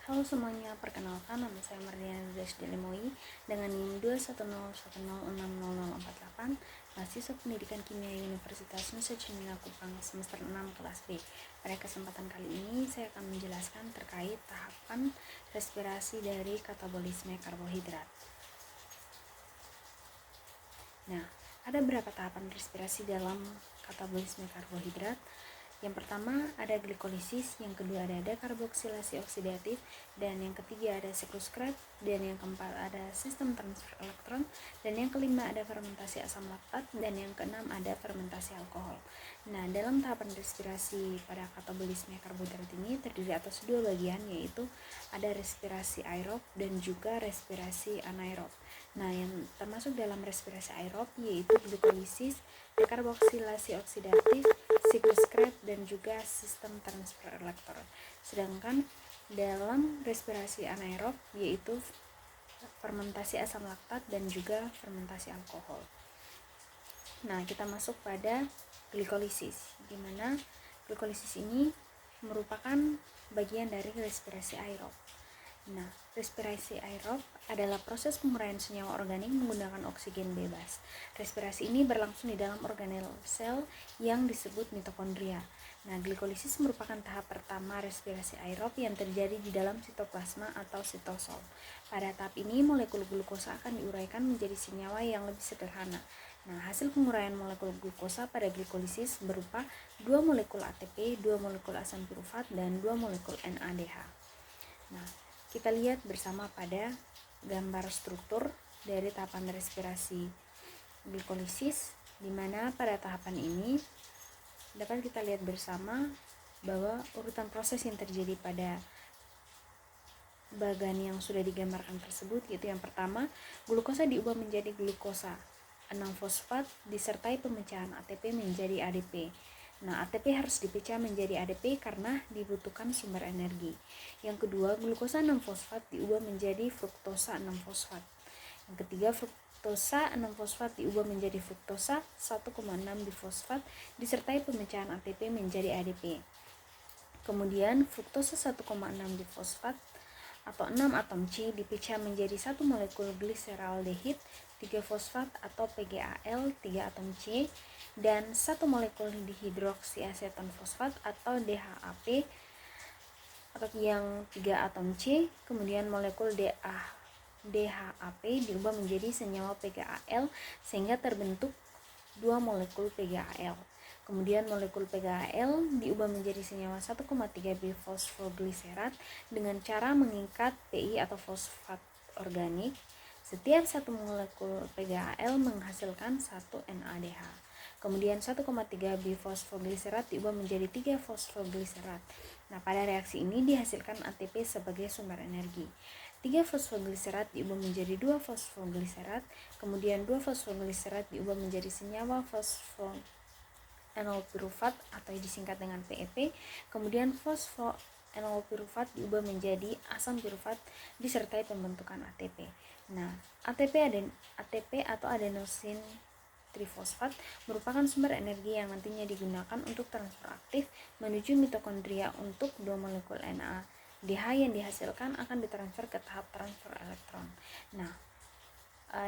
Halo semuanya, perkenalkan nama saya Mardiana Desdelimoi dengan NIM 210106048, mahasiswa Pendidikan Kimia Universitas Nusa Cemina Kupang semester 6 kelas B. Pada kesempatan kali ini saya akan menjelaskan terkait tahapan respirasi dari katabolisme karbohidrat. Nah, ada berapa tahapan respirasi dalam katabolisme karbohidrat? Yang pertama ada glikolisis, yang kedua ada dekarboksilasi oksidatif, dan yang ketiga ada siklus Krebs, dan yang keempat ada sistem transfer elektron, dan yang kelima ada fermentasi asam laktat, dan yang keenam ada fermentasi alkohol. Nah, dalam tahapan respirasi pada katabolisme karbohidrat ini terdiri atas dua bagian, yaitu ada respirasi aerob dan juga respirasi anaerob. Nah, yang termasuk dalam respirasi aerob yaitu glikolisis, dekarboksilasi oksidatif, siklus Krebs, dan juga sistem transfer elektron. Sedangkan dalam respirasi anaerob yaitu fermentasi asam laktat dan juga fermentasi alkohol. Nah, kita masuk pada glikolisis, di mana glikolisis ini merupakan bagian dari respirasi aerob. Nah, respirasi aerob adalah proses penguraian senyawa organik menggunakan oksigen bebas. Respirasi ini berlangsung di dalam organel sel yang disebut mitokondria. Nah, glikolisis merupakan tahap pertama respirasi aerob yang terjadi di dalam sitoplasma atau sitosol. Pada tahap ini, molekul glukosa akan diuraikan menjadi senyawa yang lebih sederhana. Nah, hasil penguraian molekul glukosa pada glikolisis berupa 2 molekul ATP, 2 molekul asam pirufat, dan 2 molekul NADH. Nah, kita lihat bersama pada gambar struktur dari tahapan respirasi glikolisis, di mana pada tahapan ini dapat kita lihat bersama bahwa urutan proses yang terjadi pada bagan yang sudah digambarkan tersebut, yaitu yang pertama, glukosa diubah menjadi glukosa 6-fosfat disertai pemecahan ATP menjadi ADP. Nah, ATP harus dipecah menjadi ADP karena dibutuhkan sumber energi. Yang kedua, glukosa 6-fosfat diubah menjadi fruktosa 6-fosfat. Yang ketiga, fruktosa 6-fosfat diubah menjadi fruktosa 1,6 difosfat disertai pemecahan ATP menjadi ADP. Kemudian, fruktosa 1,6 difosfat atau 6 atom C dipecah menjadi 1 molekul gliseraldehid 3 fosfat atau PGAL 3 atom C dan 1 molekul dihidroksiaseton fosfat atau DHAP atau yang 3 atom C. Kemudian molekul DHAP diubah menjadi senyawa PGAL sehingga terbentuk 2 molekul PGAL. Kemudian molekul PGAL diubah menjadi senyawa 1,3 bifosfogliserat dengan cara mengikat PI atau fosfat organik. Setiap satu molekul PGAL menghasilkan 1 NADH. Kemudian 1,3 bifosfogliserat diubah menjadi 3 fosfogliserat. Nah, pada reaksi ini dihasilkan ATP sebagai sumber energi. 3 fosfogliserat diubah menjadi 2 fosfogliserat, kemudian 2 fosfogliserat diubah menjadi senyawa fosfoenol pirufat atau disingkat dengan PEP, kemudian fosfoenol pirufat diubah menjadi asam pirufat disertai pembentukan ATP. Nah, ATP atau adenosin trifosfat merupakan sumber energi yang nantinya digunakan untuk transfer aktif menuju mitokondria untuk 2 molekul NADH yang dihasilkan akan ditransfer ke tahap transfer elektron. Nah,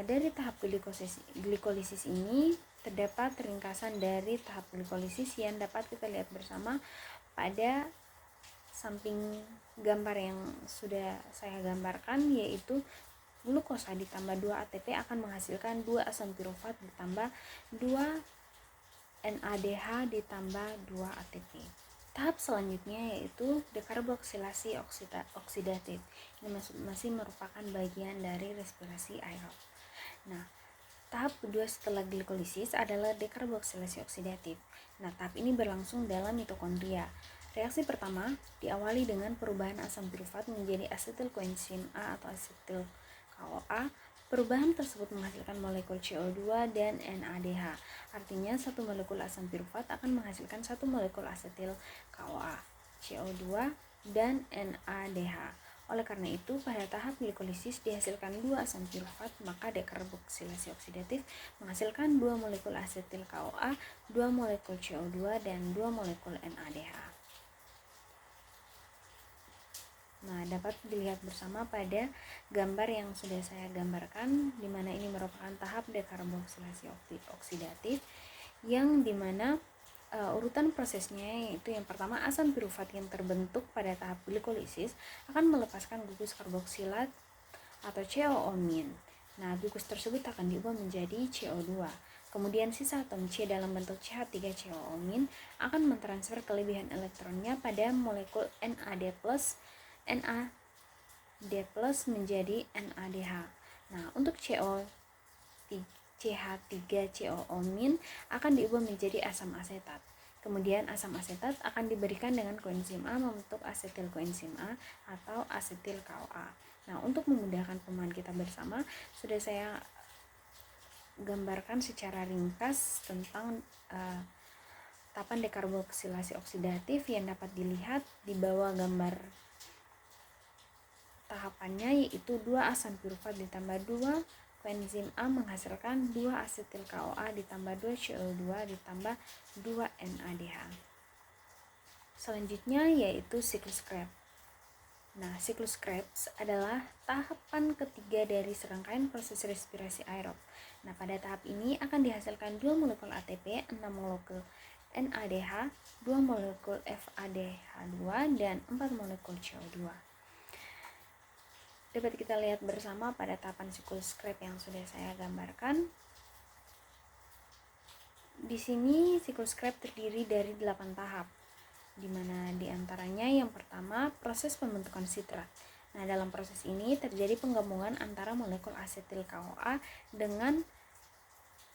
dari tahap glikolisis ini terdapat ringkasan dari tahap glikolisis yang dapat kita lihat bersama pada samping gambar yang sudah saya gambarkan, yaitu glukosa ditambah 2 ATP akan menghasilkan 2 asam pirufat ditambah 2 NADH ditambah 2 ATP. Tahap selanjutnya yaitu dekarboksilasi oksidatif. Ini masih merupakan bagian dari respirasi aerob. Nah, tahap kedua setelah glikolisis adalah dekarboksilasi oksidatif. Nah, tahap ini berlangsung dalam mitokondria. Reaksi pertama diawali dengan perubahan asam pirufat menjadi asetil koenzim A atau asetil KOA. Perubahan tersebut menghasilkan molekul CO2 dan NADH. Artinya, satu molekul asam pirufat akan menghasilkan satu molekul asetil KOA, CO2, dan NADH. Oleh karena itu, pada tahap glikolisis dihasilkan 2 asam pirufat, maka dekarboksilasi oksidatif menghasilkan 2 molekul asetil KOA, 2 molekul CO2, dan 2 molekul NADH. Nah, dapat dilihat bersama pada gambar yang sudah saya gambarkan, di mana ini merupakan tahap dekarboksilasi oksidatif, yang dimana urutan prosesnya yaitu yang pertama, asam pirufat yang terbentuk pada tahap glikolisis akan melepaskan gugus karboksilat atau COO-. Nah, gugus tersebut akan diubah menjadi CO2. Kemudian sisa atom C dalam bentuk CH3COO- akan mentransfer kelebihan elektronnya pada molekul NAD+, menjadi NADH. Nah, untuk CH3COO- akan diubah menjadi asam asetat. Kemudian asam asetat akan diberikan dengan koenzim A membentuk asetil koenzim A atau asetil KOA. Nah, untuk memudahkan pemahaman kita bersama, sudah saya gambarkan secara ringkas tentang tahapan dekarboksilasi oksidatif yang dapat dilihat di bawah gambar tahapannya, yaitu 2 asam pirufat ditambah 2 koenzim A menghasilkan 2 asetil KOA ditambah 2 CO2 ditambah 2 NADH. Selanjutnya yaitu siklus Krebs. Nah, siklus Krebs adalah tahapan ketiga dari serangkaian proses respirasi aerob. Nah, pada tahap ini akan dihasilkan 2 molekul ATP, 6 molekul NADH, 2 molekul FADH2, dan 4 molekul CO2. Dapat kita lihat bersama pada tahapan siklus Krebs yang sudah saya gambarkan. Di sini siklus Krebs terdiri dari 8 tahap, di mana diantaranya yang pertama proses pembentukan sitrat. Nah, dalam proses ini terjadi penggabungan antara molekul asetil KOA dengan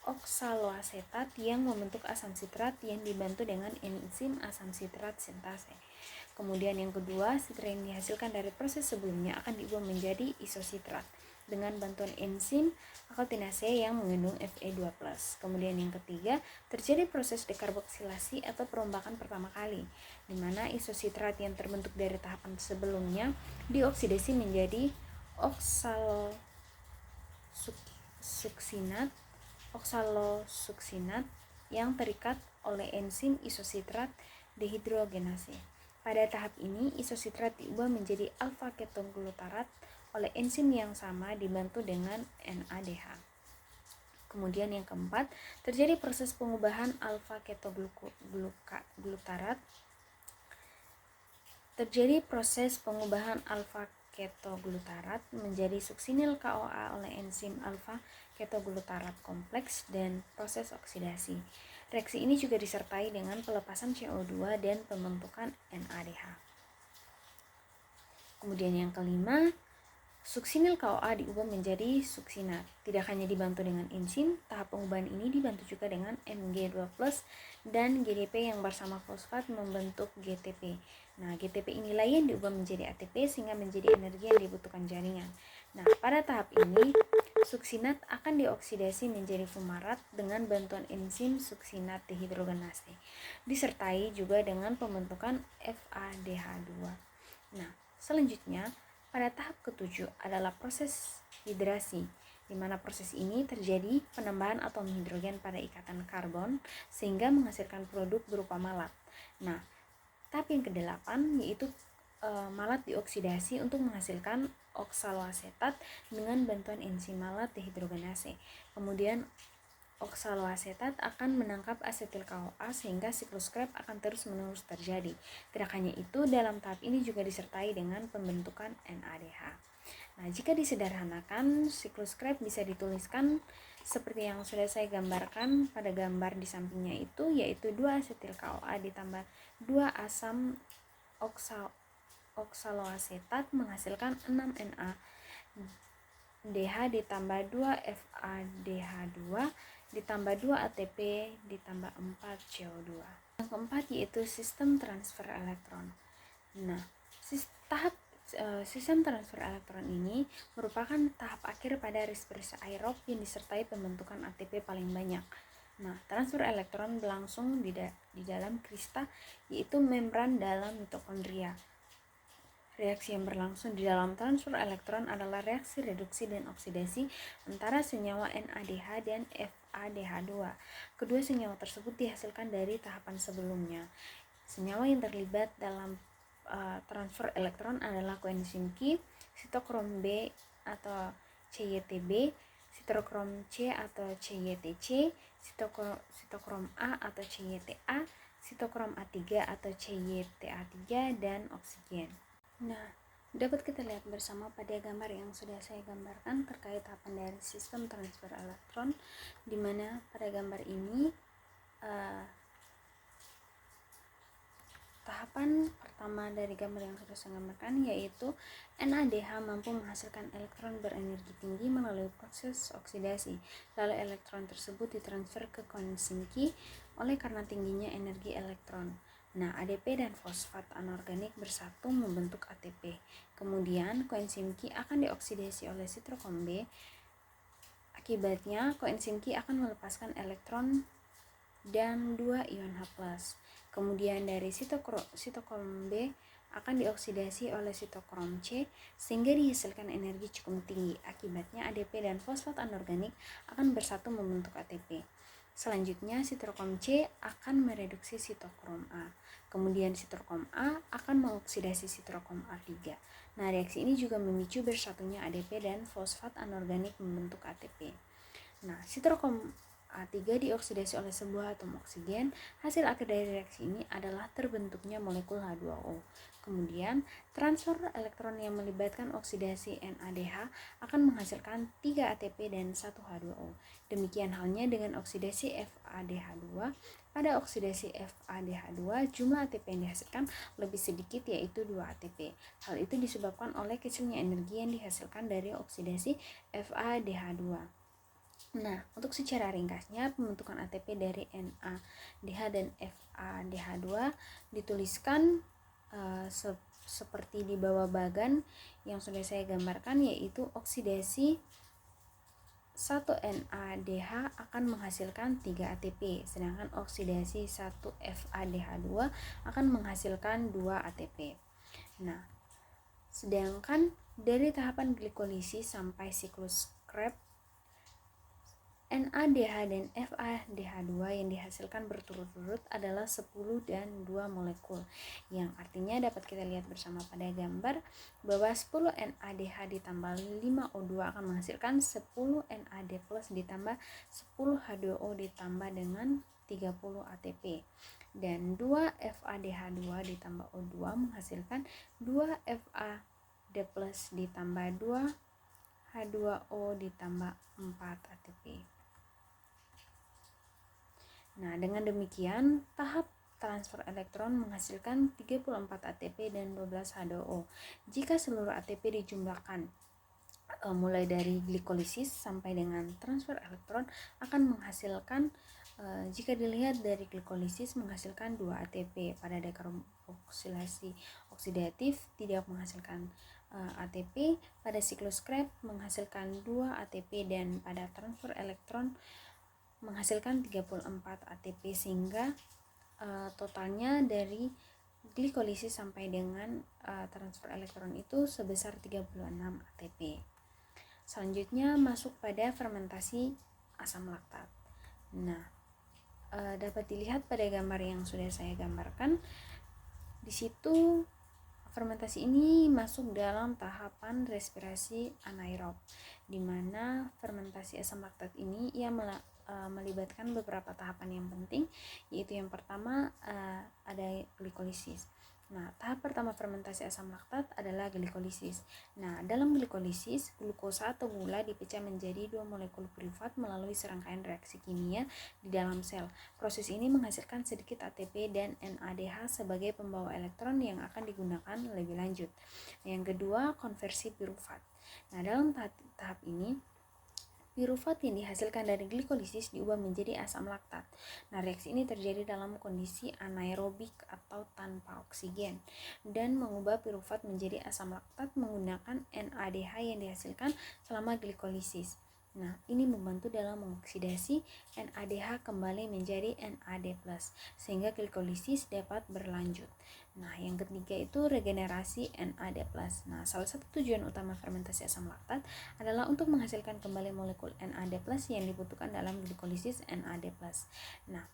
oksaloasetat yang membentuk asam sitrat yang dibantu dengan enzim asam sitrat sintase. Kemudian yang kedua, sitrat yang dihasilkan dari proses sebelumnya akan diubah menjadi isositrat dengan bantuan enzim akotinase yang mengandung Fe2+. Kemudian yang ketiga, terjadi proses dekarboksilasi atau perombakan pertama kali, di mana isositrat yang terbentuk dari tahapan sebelumnya dioksidasi menjadi oksalosuksinat yang terikat oleh enzim isositrat dehidrogenase. Pada tahap ini, isositrat diubah menjadi alfa ketoglutarat oleh enzim yang sama dibantu dengan NADH. Kemudian yang keempat, terjadi proses pengubahan alfa ketoglutarat menjadi suksinil KOA oleh enzim alfa ketoglutarat kompleks dan proses oksidasi. Reaksi ini juga disertai dengan pelepasan CO2 dan pembentukan NADH. Kemudian yang kelima, suksinil KOA diubah menjadi suksinat. Tidak hanya dibantu dengan enzim, tahap pengubahan ini dibantu juga dengan Mg2+ dan GDP yang bersama fosfat membentuk GTP. Nah, GTP inilah yang diubah menjadi ATP sehingga menjadi energi yang dibutuhkan jaringan. Nah, pada tahap ini, suksinat akan dioksidasi menjadi fumarat dengan bantuan enzim suksinat dehidrogenase, disertai juga dengan pembentukan FADH2. Nah, selanjutnya, pada tahap ketujuh adalah proses hidrasi, di mana proses ini terjadi penambahan atom hidrogen pada ikatan karbon sehingga menghasilkan produk berupa malat. Nah, tahap yang ke-8 yaitu malat dioksidasi untuk menghasilkan oksaloasetat dengan bantuan enzim malat dehidrogenase. Kemudian oksaloasetat akan menangkap asetil KOA sehingga siklus Krebs akan terus-menerus terjadi. Tidak hanya itu, dalam tahap ini juga disertai dengan pembentukan NADH. Nah, jika disederhanakan, siklus Krebs bisa dituliskan seperti yang sudah saya gambarkan pada gambar di sampingnya itu, yaitu 2 asetil KOA ditambah 2 asam oksaloasetat menghasilkan 6 NADH ditambah 2 FADH2 ditambah 2 ATP ditambah 4 CO2. Yang keempat yaitu sistem transfer elektron. Nah, sistem transfer elektron ini merupakan tahap akhir pada respirasi aerob yang disertai pembentukan ATP paling banyak. Nah, transfer elektron berlangsung di dalam krista, yaitu membran dalam mitokondria. Reaksi yang berlangsung di dalam transfer elektron adalah reaksi reduksi dan oksidasi antara senyawa NADH dan FADH2. Kedua senyawa tersebut dihasilkan dari tahapan sebelumnya. Senyawa yang terlibat dalam transfer elektron adalah koenzim Q, sitokrom B atau CYTB, sitokrom C atau CYTC, sitokrom A atau CYTA, sitokrom A3 atau CYTA3, dan oksigen. Nah, dapat kita lihat bersama pada gambar yang sudah saya gambarkan terkait tahapan dari sistem transfer elektron, di mana pada gambar ini tahapan pertama dari gambar yang sudah saya gambarkan yaitu NADH mampu menghasilkan elektron berenergi tinggi melalui proses oksidasi. Lalu elektron tersebut ditransfer ke koenzim Q oleh karena tingginya energi elektron. Nah, ADP dan fosfat anorganik bersatu membentuk ATP. Kemudian koenzim Q akan dioksidasi oleh sitokrom B. Akibatnya koenzim Q akan melepaskan elektron dan 2 ion H+. Kemudian dari sitokrom B akan dioksidasi oleh sitokrom C sehingga dihasilkan energi cukup tinggi. Akibatnya ADP dan fosfat anorganik akan bersatu membentuk ATP. Selanjutnya sitokrom C akan mereduksi sitokrom A. Kemudian sitokrom A akan mengoksidasi sitokrom A3. Nah, reaksi ini juga memicu bersatunya ADP dan fosfat anorganik membentuk ATP. Nah, sitokrom A3 dioksidasi oleh sebuah atom oksigen. Hasil akhir dari reaksi ini adalah terbentuknya molekul H2O. Kemudian, transfer elektron yang melibatkan oksidasi NADH akan menghasilkan 3 ATP dan 1 H2O. Demikian halnya dengan oksidasi FADH2. Pada oksidasi FADH2, jumlah ATP yang dihasilkan lebih sedikit, yaitu 2 ATP. Hal itu disebabkan oleh kecilnya energi yang dihasilkan dari oksidasi FADH2. Nah, untuk secara ringkasnya, pembentukan ATP dari NADH dan FADH2 dituliskan seperti di bawah bagan yang sudah saya gambarkan, yaitu oksidasi 1 NADH akan menghasilkan 3 ATP, sedangkan oksidasi 1 FADH2 akan menghasilkan 2 ATP. Nah, sedangkan dari tahapan glikolisis sampai siklus Krebs, NADH dan FADH2 yang dihasilkan berturut-turut adalah 10 dan 2 molekul, yang artinya dapat kita lihat bersama pada gambar bahwa 10 NADH ditambah 5 O2 akan menghasilkan 10 NAD plus ditambah 10 H2O ditambah dengan 30 ATP, dan 2 FADH2 ditambah O2 menghasilkan 2 FAD plus ditambah 2 H2O ditambah 4 ATP. Nah, dengan demikian, tahap transfer elektron menghasilkan 34 ATP dan 12 H2O. Jika seluruh ATP dijumlahkan mulai dari glikolisis sampai dengan transfer elektron akan menghasilkan, jika dilihat dari glikolisis menghasilkan 2 ATP, pada dekarboksilasi oksidatif tidak menghasilkan ATP, pada siklus Krebs menghasilkan 2 ATP, dan pada transfer elektron menghasilkan 34 ATP, sehingga totalnya dari glikolisis sampai dengan transfer elektron itu sebesar 36 ATP. Selanjutnya masuk pada fermentasi asam laktat. Nah, dapat dilihat pada gambar yang sudah saya gambarkan. Di situ fermentasi ini masuk dalam tahapan respirasi anaerob, di mana fermentasi asam laktat ini melibatkan beberapa tahapan yang penting, yaitu yang pertama ada glikolisis. Nah, tahap pertama fermentasi asam laktat adalah glikolisis. Nah, dalam glikolisis, glukosa atau gula dipecah menjadi 2 molekul privat melalui serangkaian reaksi kimia di dalam sel. Proses ini menghasilkan sedikit ATP dan NADH sebagai pembawa elektron yang akan digunakan lebih lanjut. Yang kedua, konversi pirufat. Nah, dalam tahap ini, pirufat yang dihasilkan dari glikolisis diubah menjadi asam laktat. Nah, reaksi ini terjadi dalam kondisi anaerobik atau tanpa oksigen, dan mengubah pirufat menjadi asam laktat menggunakan NADH yang dihasilkan selama glikolisis. Nah, ini membantu dalam mengoksidasi NADH kembali menjadi NAD+, sehingga glikolisis dapat berlanjut. Nah, yang ketiga itu regenerasi NAD+. Nah, salah satu tujuan utama fermentasi asam laktat adalah untuk menghasilkan kembali molekul NAD+ yang dibutuhkan dalam glikolisis NAD+. Nah,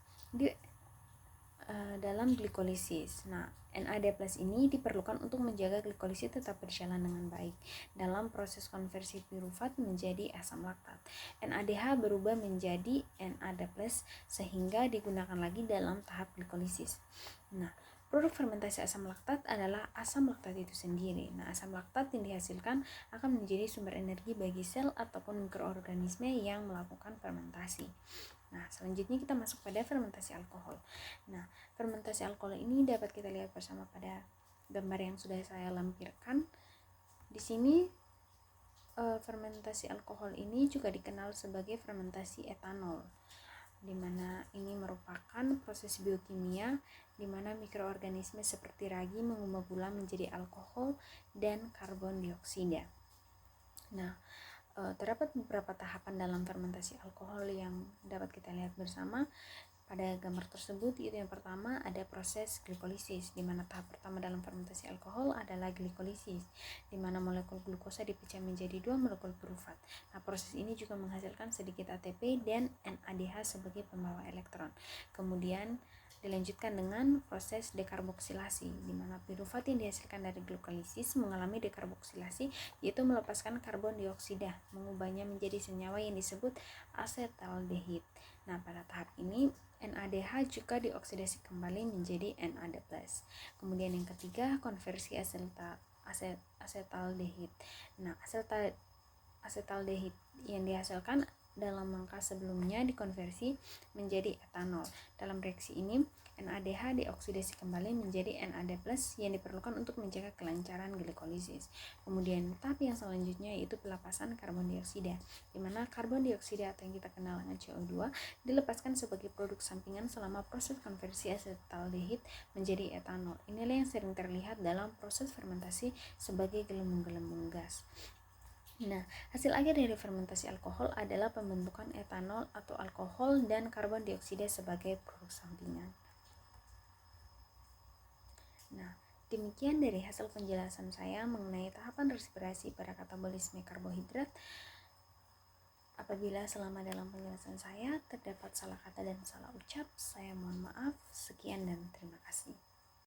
dalam glikolisis. Nah, NAD+ ini diperlukan untuk menjaga glikolisis tetap berjalan dengan baik dalam proses konversi pirufat menjadi asam laktat. NADH berubah menjadi NAD+ sehingga digunakan lagi dalam tahap glikolisis. Nah, produk fermentasi asam laktat adalah asam laktat itu sendiri. Nah, asam laktat yang dihasilkan akan menjadi sumber energi bagi sel ataupun mikroorganisme yang melakukan fermentasi. Nah, selanjutnya kita masuk pada fermentasi alkohol. Nah, fermentasi alkohol ini dapat kita lihat bersama pada gambar yang sudah saya lampirkan. Di sini fermentasi alkohol ini juga dikenal sebagai fermentasi etanol, di mana ini merupakan proses biokimia di mana mikroorganisme seperti ragi mengubah gula menjadi alkohol dan karbon dioksida. Nah, terdapat beberapa tahapan dalam fermentasi alkohol yang dapat kita lihat bersama pada gambar tersebut, yaitu yang pertama ada proses glikolisis, di mana tahap pertama dalam fermentasi alkohol adalah glikolisis, di mana molekul glukosa dipecah menjadi 2 molekul pirufat. Nah, proses ini juga menghasilkan sedikit ATP dan NADH sebagai pembawa elektron. Kemudian dilanjutkan dengan proses dekarboksilasi, di mana pirufat yang dihasilkan dari glikolisis mengalami dekarboksilasi, yaitu melepaskan karbon dioksida, mengubahnya menjadi senyawa yang disebut asetaldehid. Nah, pada tahap ini NADH juga dioksidasi kembali menjadi NAD+. Kemudian yang ketiga, konversi asetaldehid. Nah, asetaldehid yang dihasilkan dalam langkah sebelumnya dikonversi menjadi etanol. Dalam reaksi ini, NADH dioksidasi kembali menjadi NAD+ yang diperlukan untuk menjaga kelancaran glikolisis. Kemudian tahap yang selanjutnya yaitu pelepasan karbon dioksida, di mana karbon dioksida atau yang kita kenal dengan CO2 dilepaskan sebagai produk sampingan selama proses konversi asetaldehid menjadi etanol. Inilah yang sering terlihat dalam proses fermentasi sebagai gelembung-gelembung gas. Nah, hasil akhir dari fermentasi alkohol adalah pembentukan etanol atau alkohol dan karbon dioksida sebagai produk sampingan. Nah, demikian dari hasil penjelasan saya mengenai tahapan respirasi pada katabolisme karbohidrat. Apabila selama dalam penjelasan saya terdapat salah kata dan salah ucap, saya mohon maaf. Sekian dan terima kasih.